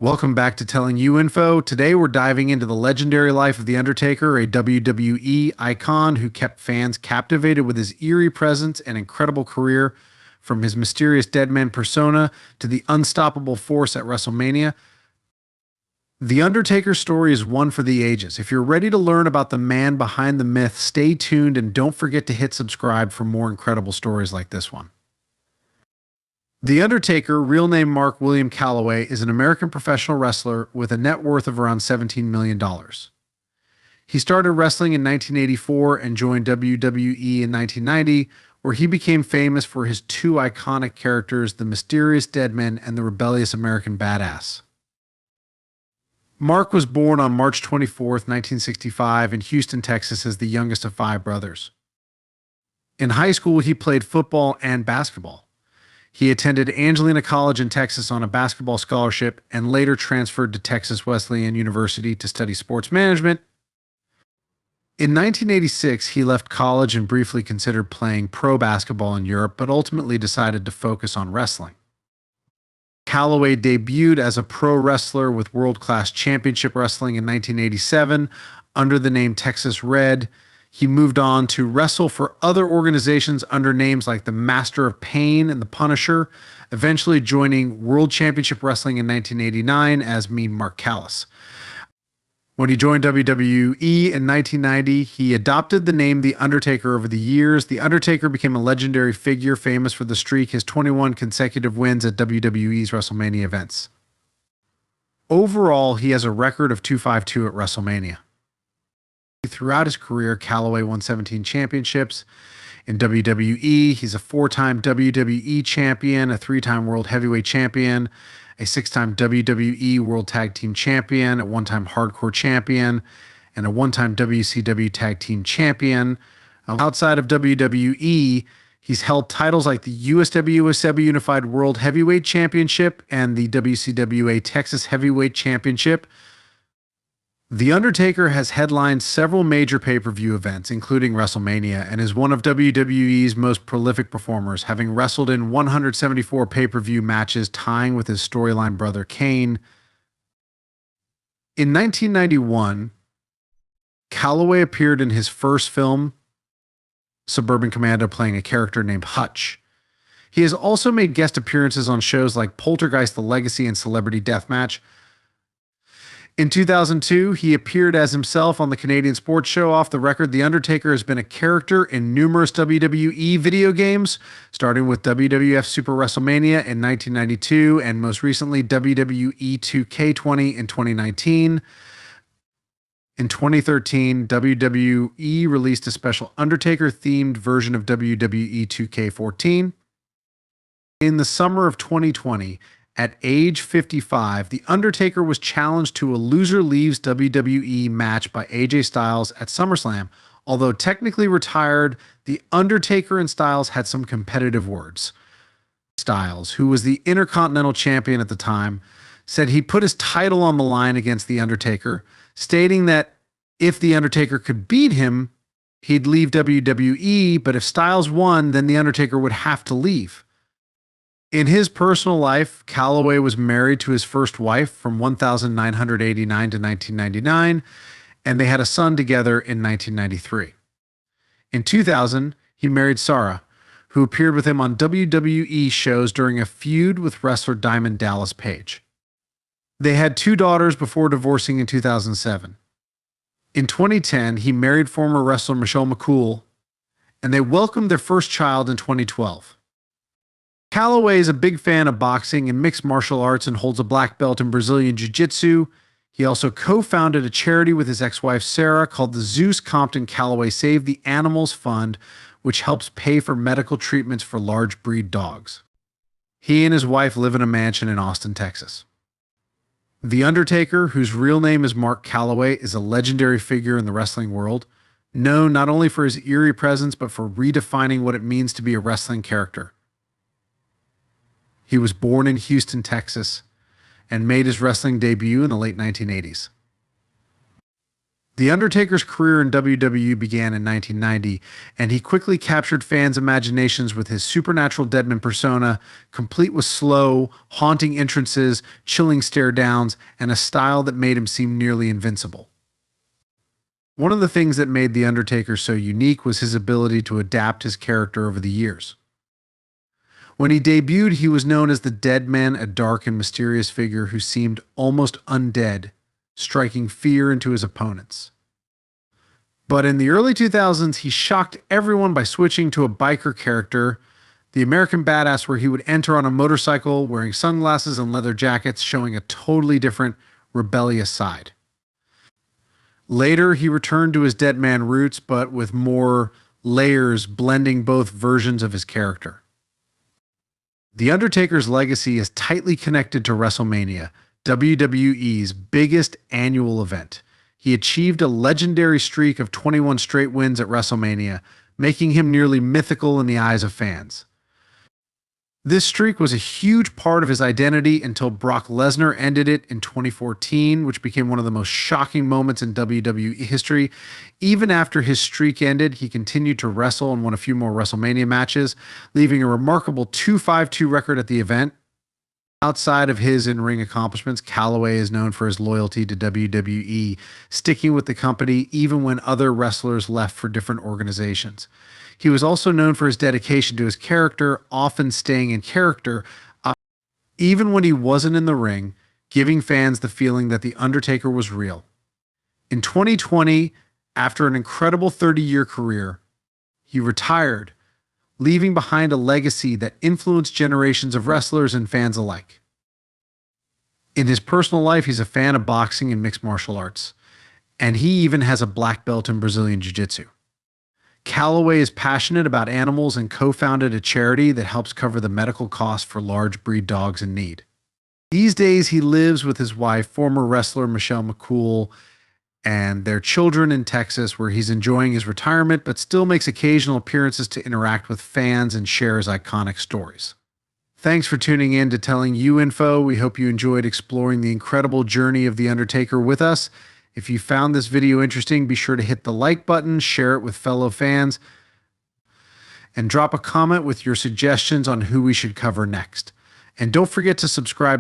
Welcome back to Telling You Info. Today we're diving into the legendary life of The Undertaker, a WWE icon who kept fans captivated with his eerie presence and incredible career, from his mysterious Deadman persona to the unstoppable force at WrestleMania. The Undertaker's story is one for the ages. If you're ready to learn about the man behind the myth, stay tuned and don't forget to hit subscribe for more incredible stories like this one. The Undertaker, real name Mark William Calaway, is an American professional wrestler with a net worth of around $17 million. He started wrestling in 1984 and joined WWE in 1990, where he became famous for his two iconic characters, the mysterious Deadman and the rebellious American Badass. Mark was born on March 24, 1965 in Houston, Texas, as the youngest of five brothers. In high school, he played football and basketball. He attended Angelina College in Texas on a basketball scholarship and later transferred to Texas Wesleyan University to study sports management. In 1986, he left college and briefly considered playing pro basketball in Europe, but ultimately decided to focus on wrestling. Calaway debuted as a pro wrestler with World Class Championship Wrestling in 1987 under the name Texas Red. He moved on to wrestle for other organizations under names like the Master of Pain and the Punisher, eventually joining World Championship Wrestling in 1989 as Mean Mark Callis. When he joined WWE in 1990, he adopted the name The Undertaker. Over the years, The Undertaker became a legendary figure, famous for the streak, his 21 consecutive wins at WWE's WrestleMania events. Overall, he has a record of 252 at WrestleMania. Throughout his career, Calaway won 17 championships. In WWE, he's a four-time WWE champion, a three-time World Heavyweight champion, a six-time WWE World Tag Team champion, a one-time Hardcore champion, and a one-time WCW Tag Team champion. Outside of WWE, he's held titles like the USWSW Unified World Heavyweight Championship and the WCWA Texas Heavyweight Championship. The Undertaker has headlined several major pay-per-view events, including WrestleMania, and is one of WWE's most prolific performers, having wrestled in 174 pay-per-view matches, tying with his storyline brother Kane. In 1991, Calaway appeared in his first film, Suburban Commando, playing a character named Hutch. He has also made guest appearances on shows like Poltergeist: The Legacy and Celebrity Deathmatch. In 2002, he appeared as himself on the Canadian sports show Off the Record. The Undertaker has been a character in numerous WWE video games, starting with WWF Super WrestleMania in 1992 and most recently WWE 2K20 in 2019. In 2013, WWE released a special Undertaker-themed version of WWE 2K14. In the summer of 2020, at age 55, The Undertaker was challenged to a loser leaves WWE match by AJ Styles at SummerSlam. Although technically retired, The Undertaker and Styles had some competitive words. Styles, who was the Intercontinental Champion at the time, said he put his title on the line against The Undertaker, stating that if The Undertaker could beat him, he'd leave WWE, but if Styles won, then The Undertaker would have to leave. In his personal life, Calaway was married to his first wife from 1989 to 1999, and they had a son together in 1993. In 2000, he married Sarah, who appeared with him on WWE shows during a feud with wrestler Diamond Dallas Page. They had two daughters before divorcing in 2007. In 2010, he married former wrestler Michelle McCool, and they welcomed their first child in 2012. Calaway is a big fan of boxing and mixed martial arts and holds a black belt in Brazilian Jiu-Jitsu. He also co-founded a charity with his ex-wife Sarah called the Zeus Compton Calaway Save the Animals Fund, which helps pay for medical treatments for large breed dogs. He and his wife live in a mansion in Austin, Texas. The Undertaker, whose real name is Mark Calaway, is a legendary figure in the wrestling world, known not only for his eerie presence, but for redefining what it means to be a wrestling character. He was born in Houston, Texas, and made his wrestling debut in the late 1980s. The Undertaker's career in WWE began in 1990, and he quickly captured fans' imaginations with his supernatural Deadman persona, complete with slow, haunting entrances, chilling stare-downs, and a style that made him seem nearly invincible. One of the things that made The Undertaker so unique was his ability to adapt his character over the years. When he debuted, he was known as the Deadman, a dark and mysterious figure who seemed almost undead, striking fear into his opponents. But in the early 2000s, he shocked everyone by switching to a biker character, the American Badass, where he would enter on a motorcycle wearing sunglasses and leather jackets, showing a totally different, rebellious side. Later, he returned to his Deadman roots, but with more layers blending both versions of his character. The Undertaker's legacy is tightly connected to WrestleMania, WWE's biggest annual event. He achieved a legendary streak of 21 straight wins at WrestleMania, making him nearly mythical in the eyes of fans. This streak was a huge part of his identity until Brock Lesnar ended it in 2014, which became one of the most shocking moments in WWE history. Even after his streak ended, he continued to wrestle and won a few more WrestleMania matches, leaving a remarkable 2-5-2 record at the event. Outside of his in-ring accomplishments, Calaway is known for his loyalty to WWE, sticking with the company even when other wrestlers left for different organizations. He was also known for his dedication to his character, often staying in character, even when he wasn't in the ring, giving fans the feeling that The Undertaker was real. In 2020, after an incredible 30-year career, he retired, leaving behind a legacy that influenced generations of wrestlers and fans alike. In his personal life, he's a fan of boxing and mixed martial arts, and he even has a black belt in Brazilian Jiu-Jitsu. Calaway is passionate about animals and co-founded a charity that helps cover the medical costs for large breed dogs in need. These days, he lives with his wife, former wrestler Michelle McCool, and their children in Texas, where he's enjoying his retirement but still makes occasional appearances to interact with fans and share his iconic stories. Thanks for tuning in to Telling You Info. We hope you enjoyed exploring the incredible journey of The Undertaker with us. If you found this video interesting, be sure to hit the like button, share it with fellow fans, and drop a comment with your suggestions on who we should cover next. And don't forget to subscribe